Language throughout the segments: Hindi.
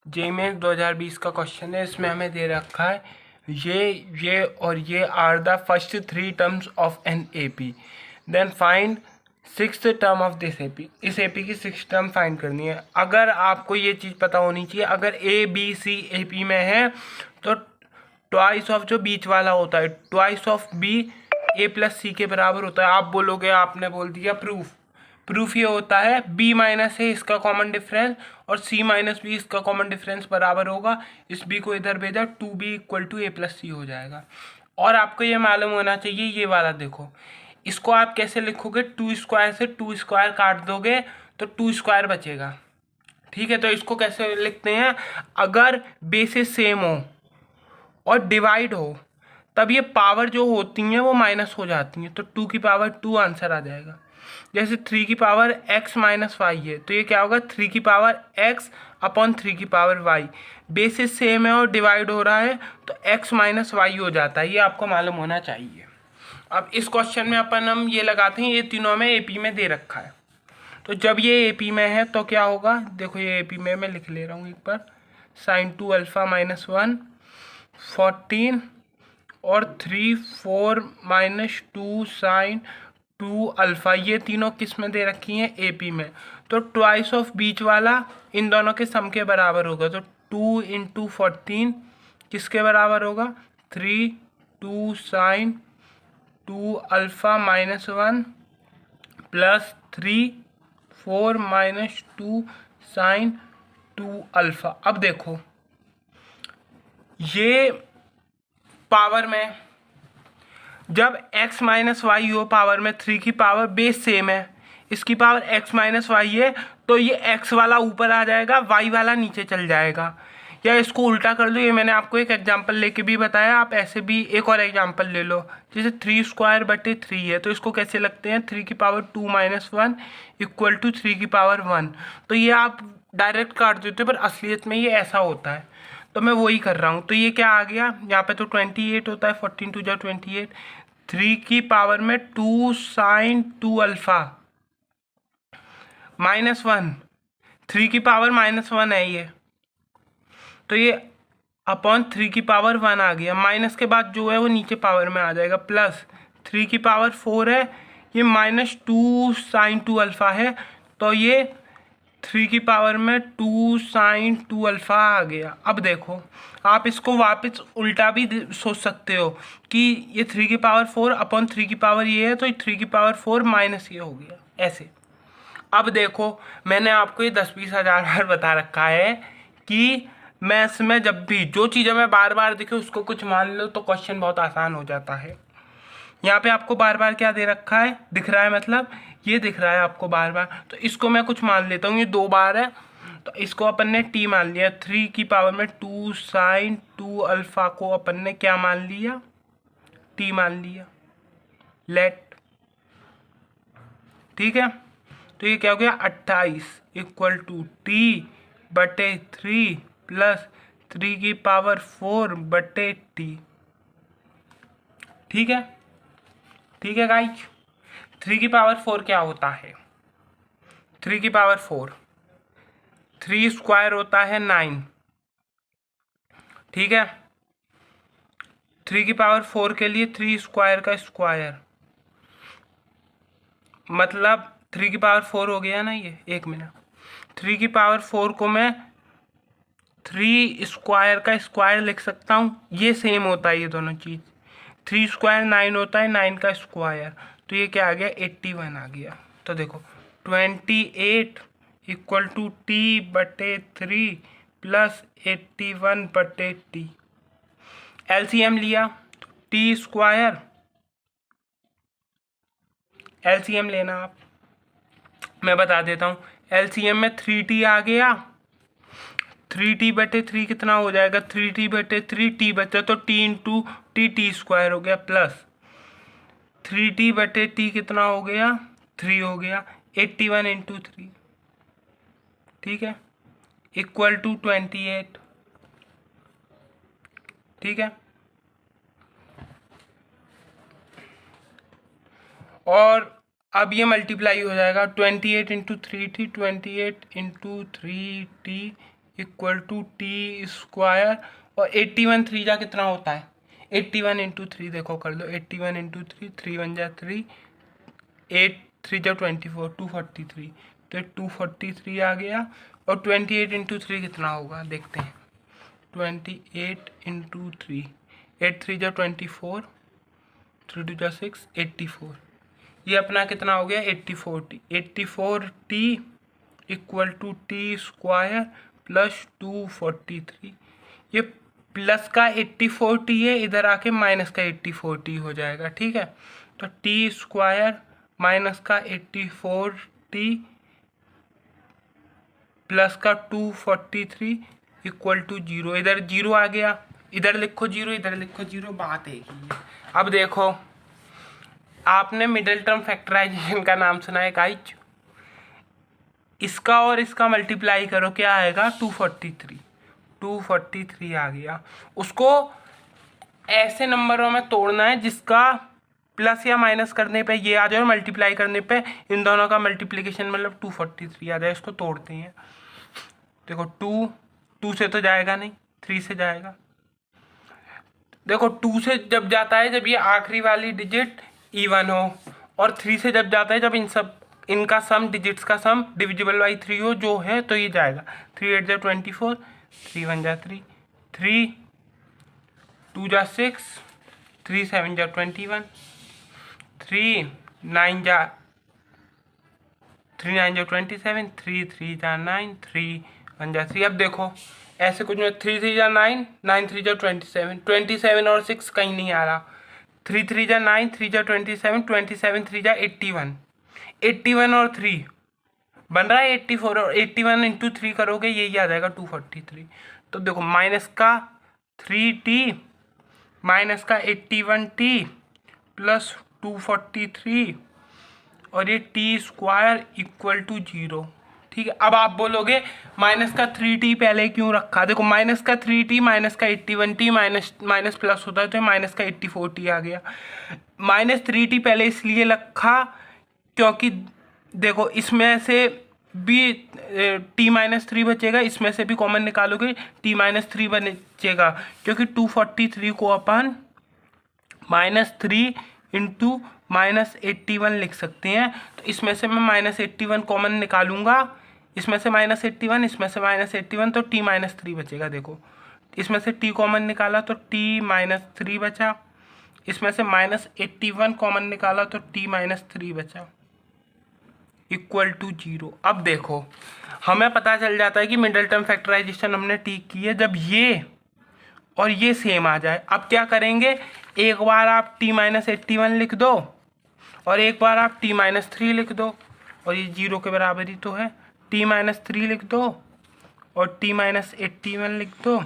जेईई मेंस 2020 का क्वेश्चन है। इसमें हमें दे रखा है ये और ये are the first 3 terms of an AP, then find 6th term of this AP. इस एपी की 6 टर्म फाइंड करनी है। अगर आपको ये चीज़ पता होनी चाहिए, अगर ए बी सी एपी में है तो ट्वाइस ऑफ जो बीच वाला होता है, twice of B A plus C के बराबर होता है। आप बोलोगे आपने बोल दिया प्रूफ ये होता है b माइनस ए इसका कॉमन डिफरेंस और c माइनस बी इसका कॉमन डिफरेंस बराबर होगा। इस b को इधर भेजा, 2b equal to A plus C हो जाएगा। और आपको ये मालूम होना चाहिए, ये वाला देखो, इसको आप कैसे लिखोगे, 2 स्क्वायर से 2 स्क्वायर काट दोगे तो 2 स्क्वायर बचेगा। ठीक है, तो इसको कैसे लिखते हैं, अगर बेसिस सेम हो और डिवाइड हो तब ये पावर जो होती हैं वो माइनस हो जाती हैं, तो 2 की पावर 2 आंसर आ जाएगा। जैसे 3 की पावर x माइनस वाई है तो ये क्या होगा, 3 की पावर x अपॉन 3 की पावर y। बेसिस सेम है और डिवाइड हो रहा है तो x माइनस वाई हो जाता है, ये आपको मालूम होना चाहिए। अब इस क्वेश्चन में अपन हम ये लगाते हैं, ये तीनों में एपी में दे रखा है, तो जब ये एपी में है तो क्या होगा, देखो ये एपी में मैं लिख ले रहा हूँ एक बार, साइन 2 अल्फ़ा माइनस 1 14 और 3 4 माइनस 2 साइन 2 अल्फ़ा, ये तीनों किस में दे रखी हैं, एपी में। तो ट्वाइस ऑफ बीच वाला इन दोनों के सम के बराबर होगा, तो 2 इंटू 14 किसके बराबर होगा, 3 2 sine 2 alpha minus 1 plus 3 4 minus 2 sine 2 alpha. अब देखो ये पावर में, जब x माइनस वाई हो पावर में, 3 की पावर बेस सेम है, इसकी पावर x माइनस वाई है, तो ये x वाला ऊपर आ जाएगा, y वाला नीचे चल जाएगा। या इसको उल्टा कर लो, ये मैंने आपको एक एग्जांपल लेके भी बताया, आप ऐसे भी एक और एग्जांपल ले लो। जैसे 3 स्क्वायर बटे 3 है तो इसको कैसे लगते हैं, 3 की पावर 2 माइनस 1 इक्वल टू 3 की पावर 1। तो ये आप डायरेक्ट काट देते हो, पर असलियत में ये ऐसा होता है, तो मैं वही कर रहा हूँ। तो ये क्या आ गया, यहाँ पे तो 28 होता है, 14 टू जा 28, 3 की पावर में 2 साइन 2 अल्फ़ा माइनस 1, 3 की पावर माइनस 1 है ये, तो ये अपॉन 3 की पावर 1 आ गया। माइनस के बाद जो है वो नीचे पावर में आ जाएगा, प्लस 3 की पावर 4 है, ये माइनस 2 साइन 2 अल्फ़ा है, तो ये 3 की पावर में 2 साइन 2 अल्फ़ा आ गया। अब देखो आप इसको वापस उल्टा भी सोच सकते हो कि ये 3 की पावर 4 अपॉन 3 की पावर ये है, तो ये 3 की पावर 4 माइनस ये हो गया, ऐसे। अब देखो मैंने आपको ये 10-20 हज़ार बार बता रखा है कि मैथ्स में जब भी जो चीज़ें मैं बार बार दिखे उसको कुछ मान लो तो क्वेश्चन बहुत आसान हो जाता है। यहाँ पे आपको बार बार क्या दे रखा है, दिख रहा है, मतलब ये दिख रहा है आपको बार बार, तो इसको मैं कुछ मान लेता हूँ, ये 2 बार है तो इसको अपन ने टी मान लिया। 3 की पावर में 2 साइन 2 अल्फ़ा को अपन ने क्या मान लिया, टी मान लिया, लेट। ठीक है, तो ये क्या हो गया, 28 इक्वल टू टी बटे 3 प्लस 3 की पावर 4 बटे टी। ठीक है, ठीक है गाइस। 3 की पावर 4 क्या होता है, 3 की पावर 4, 3 स्क्वायर होता है 9। ठीक है, 3 की पावर 4 के लिए 3 स्क्वायर का स्क्वायर, मतलब 3 की पावर 4 हो गया ना ये, एक मिनट, 3 की पावर 4 को मैं 3 स्क्वायर का स्क्वायर लिख सकता हूँ, ये सेम होता है ये दोनों चीज़। 3 स्क्वायर 9 होता है, 9 का स्क्वायर, तो ये क्या आ गया, 81 आ गया। तो देखो 28 इक्वल टू टी बटे 3 प्लस 81 बटे टी। एलसीएम लिया, टी स्क्वायर, एलसीएम लेना आप, मैं बता देता हूँ। एलसीएम में 3t आ गया, 3t बटे 3 कितना हो जाएगा, 3t बटे 3 टी बचा तो t into T, T square हो गया, प्लस 3t बटे t कितना हो गया, 3 हो गया, 81 इंटू 3। ठीक है, इक्वल टू 28। ठीक है, और अब ये मल्टीप्लाई हो जाएगा, 28 into 3t, 28 into 3t equal to t square, और 81 3 जा कितना होता है, 81 इंटू 3 देखो कर दो, 81 इंटू 3, 3 1 जा 3, 8 3 जा 24, 243, तो 243 आ गया। और 28 इंटू 3 कितना होगा देखते हैं, 28 इंटू 3, 8 3 जा 24, 3 2 जा 6, 84, ये अपना कितना हो गया 84t, 84t equal to t square plus 243। ये प्लस का 84t है, इधर आके माइनस का 84t हो जाएगा, ठीक है। तो टी स्क्वायर माइनस का 84t प्लस का 243 इक्वल टू 0, इधर 0 आ गया, इधर लिखो 0, इधर लिखो 0, बात एक ही है। अब देखो, आपने मिडिल टर्म फैक्टराइजेशन का नाम सुना है गाइस, इसका और इसका मल्टीप्लाई करो, क्या आएगा 243, 243 आ गया। उसको ऐसे नंबरों में तोड़ना है जिसका प्लस या माइनस करने पे ये आ जाए, मल्टीप्लाई करने पे इन दोनों का मल्टीप्लिकेशन मतलब 243 आ जाए। इसको तोड़ते हैं, देखो 2 से तो जाएगा नहीं, 3 से जाएगा। देखो 2 से जब जाता है जब ये आखिरी वाली डिजिट इवन हो, और 3 से जब जाता है जब इनका सम, डिजिट्स का सम डिविजिबल बाई 3 हो, जो है तो ये जाएगा। 3 8 जा 24, 3 1 जा 3, 3 2 जा 6, 3 7 जा 21, 3 9 जा 3 9 जा 27, 3 3 जा 9, 3 1 जा 3। अब देखो ऐसे कुछ में 3 3 जा 9, 9 3 जा 27, 27 और 6 कहीं नहीं आ रहा, 3 3 जा 9, 3 जा 27, 27 3 जा 81, 81 और 3 बन रहा है 84, और 81 इंटू 3 करोगे यही आ जाएगा 243। तो देखो माइनस का 3t माइनस का 81t प्लस 243 और ये टी स्क्वायर इक्वल टू 0, ठीक है। अब आप बोलोगे माइनस का 3t पहले क्यों रखा, देखो माइनस का 3t माइनस का 81t माइनस प्लस होता है तो माइनस का 84t आ गया। माइनस 3t पहले इसलिए रखा क्योंकि देखो इसमें से भी t माइनस 3 बचेगा, इसमें से भी कॉमन निकालोगे t माइनस 3 बचेगा, क्योंकि 243 को अपन -3 इंटू -81 लिख सकते हैं। तो इसमें से मैं -81 कॉमन निकालूंगा, इसमें से -81, इसमें से -81, तो t -3 बचेगा। देखो इसमें से t कॉमन निकाला तो t -3 बचा, इसमें से -81 कॉमन निकाला तो t -3 बचा इक्वल टू 0। अब देखो हमें पता चल जाता है कि मिडिल टर्म फैक्टराइजेशन हमने ठीक की है जब ये और ये सेम आ जाए। अब क्या करेंगे, एक बार आप t -81 लिख दो और एक बार आप t -3 लिख दो, और ये 0 के बराबर ही तो है, t -3 लिख दो और t -81 लिख दो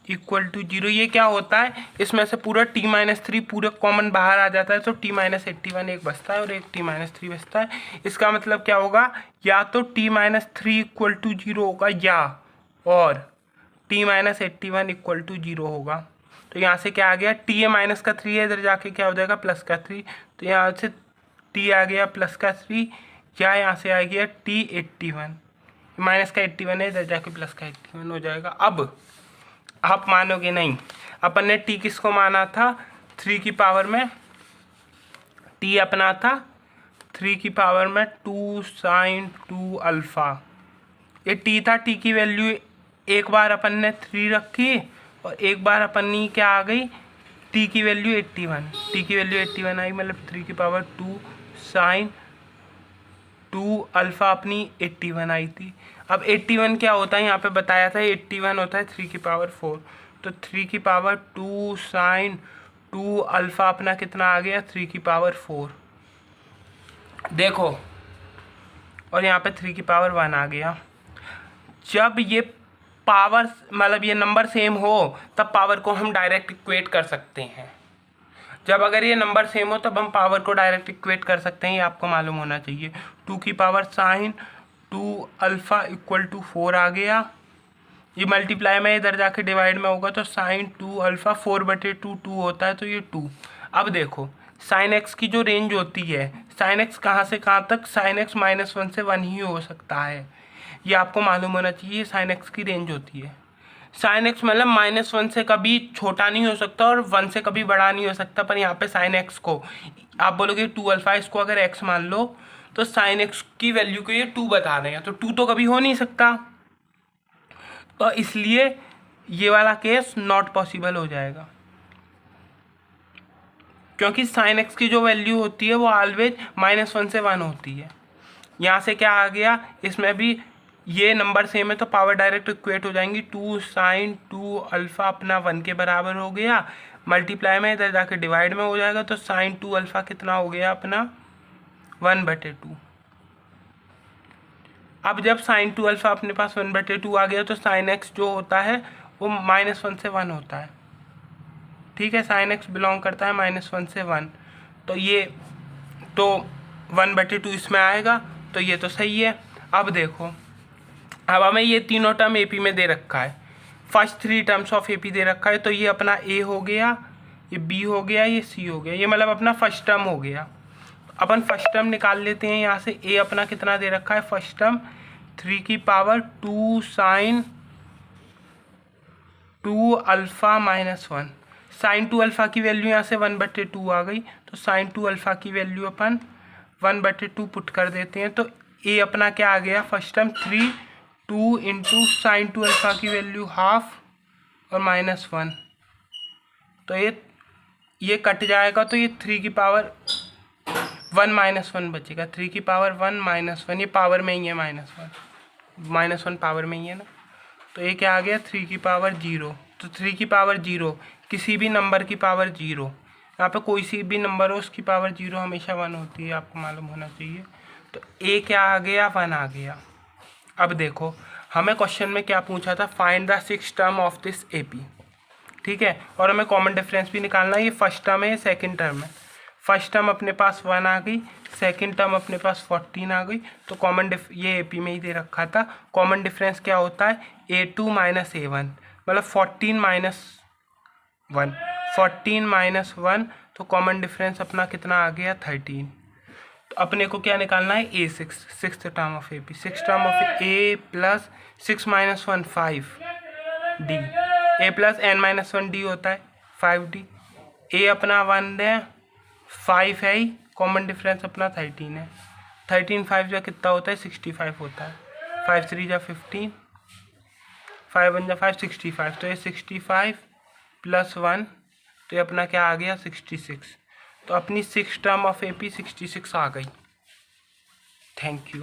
इक्वल टू 0। ये क्या होता है, इसमें से पूरा t -3 पूरा कॉमन बाहर आ जाता है, तो t -81 एक बचता है और एक t -3 बचता है। इसका मतलब क्या होगा, या तो t -3 इक्वल टू 0 होगा या और t -81 इक्वल टू 0 होगा। तो यहाँ से क्या आ गया, t है माइनस का 3 है, इधर जाके क्या हो जाएगा प्लस का 3, तो यहाँ से t आ गया प्लस का 3, या यहाँ से आ गया t 81, माइनस का 81 है, इधर जाके प्लस का 81 हो जाएगा। अब आप मानोगे नहीं, अपन ने t किसको माना था, 3 की पावर में, t अपना था 3 की पावर में 2 sin 2 अल्फ़ा, ये t था। t की वैल्यू एक बार अपन ने 3 रखी और एक बार अपन ने क्या आ गई, t की वैल्यू 81, t की वैल्यू 81 आई, मतलब 3 की पावर 2 sin 2 अल्फ़ा अपनी 81 आई थी। अब 81 क्या होता है, यहाँ पे बताया था 81 होता है 3 की पावर 4, तो 3 की पावर 2 sin 2 अल्फ़ा अपना कितना आ गया 3 की पावर 4, देखो, और यहाँ पे 3 की पावर 1 आ गया। जब ये पावर मतलब ये नंबर सेम हो तब पावर को हम डायरेक्ट इक्वेट कर सकते हैं, जब अगर ये नंबर सेम हो तब हम पावर को डायरेक्ट इक्वेट कर सकते हैं, ये आपको मालूम होना चाहिए। 2 की power sin 2 alpha equal to 4 आ गया, ये मल्टीप्लाई में इधर जाके डिवाइड में होगा तो sin 2 अल्फ़ा 4/2 2 होता है, तो ये 2। अब देखो sin x की जो रेंज होती है, sin x कहाँ से कहाँ तक, sin x -1 से 1 ही हो सकता है, ये आपको मालूम होना चाहिए। साइन एक्स की रेंज होती है, साइन एक्स मतलब -1 से कभी छोटा नहीं हो सकता और 1 से कभी बड़ा नहीं हो सकता, पर यहाँ पे साइन एक्स को आप बोलोगे 2 अल्फा, इसको अगर एक्स मान लो तो साइन एक्स की वैल्यू को ये 2 बता रहे हैं, तो 2 तो कभी हो नहीं सकता, तो इसलिए ये वाला केस नॉट पॉसिबल हो जाएगा, क्योंकि साइन एक्स की जो वैल्यू होती है वो ऑलवेज -1 से 1 होती है। यहाँ से क्या आ गया, इसमें भी ये नंबर सेम है तो पावर डायरेक्ट इक्वेट हो जाएंगी। 2 साइन 2 अल्फ़ा अपना 1 के बराबर हो गया, मल्टीप्लाई में इधर जाके डिवाइड में हो जाएगा, तो साइन 2 अल्फ़ा कितना हो गया अपना 1/2। अब जब साइन 2 अल्फ़ा अपने पास 1/2 आ गया तो साइन एक्स जो होता है वो -1 से 1 होता है, ठीक है। साइन एक्स बिलोंग करता है -1 से 1, तो ये तो 1/2 इसमें आएगा, तो ये तो सही है। अब देखो, अब हमें ये तीनों टर्म एपी में दे रखा है, फर्स्ट 3 टर्म्स ऑफ एपी दे रखा है, तो ये अपना ए हो गया, ये बी हो गया, ये सी हो गया, ये मतलब अपना फर्स्ट टर्म हो गया। अपन फर्स्ट टर्म निकाल लेते हैं यहाँ से। ए अपना कितना दे रखा है फर्स्ट टर्म, 3 की power 2 sine 2 alpha -1। Sine 2 alpha की वैल्यू यहाँ से 1/2 आ गई, तो साइन 2 अल्फ़ा की वैल्यू अपन 1/2 पुट कर देते हैं, तो ए अपना क्या आ गया first term 3 2 into sine 2 alpha की वैल्यू हाफ और -1, तो ये कट जाएगा, तो ये 3 की पावर 1 -1 बचेगा, 3 की पावर 1 -1, ये पावर में ही है -1 पावर में ही है ना, तो ये क्या आ गया 3 की पावर 0। तो 3 की पावर 0 किसी भी नंबर की पावर 0, यहाँ पे कोई सी भी नंबर हो उसकी पावर 0 हमेशा 1 होती है, आपको मालूम होना चाहिए। तो ए क्या आ गया 1 आ गया। अब देखो हमें क्वेश्चन में क्या पूछा था, find the 6 term of this AP, ठीक है, और हमें कॉमन डिफरेंस भी निकालना है। ये फर्स्ट टर्म है, ये सेकंड टर्म है। फर्स्ट टर्म अपने पास 1 आ गई, सेकंड टर्म अपने पास 14 आ गई, तो कॉमन ये एपी में ही दे रखा था। कॉमन डिफरेंस क्या होता है, A2 - A1, मतलब 14 - 1, 14 - 1, तो कॉमन डिफरेंस अपना कितना आ गया 13। तो अपने को क्या निकालना है A6, six term of AP, six term of A plus 6 - 1 5 D, A plus n - 1 D होता है 5D। A अपना 1 है, 5 है ही, कॉमन डिफरेंस अपना 13 है, 13 5 जा कितना होता है 65 होता है, 5 3 जा 15, 5 1 जा 5 65, तो ये 65 + 1, तो ये अपना क्या आ गया 66। तो अपनी 6 टर्म ऑफ एपी 66 आ गई। Thank you.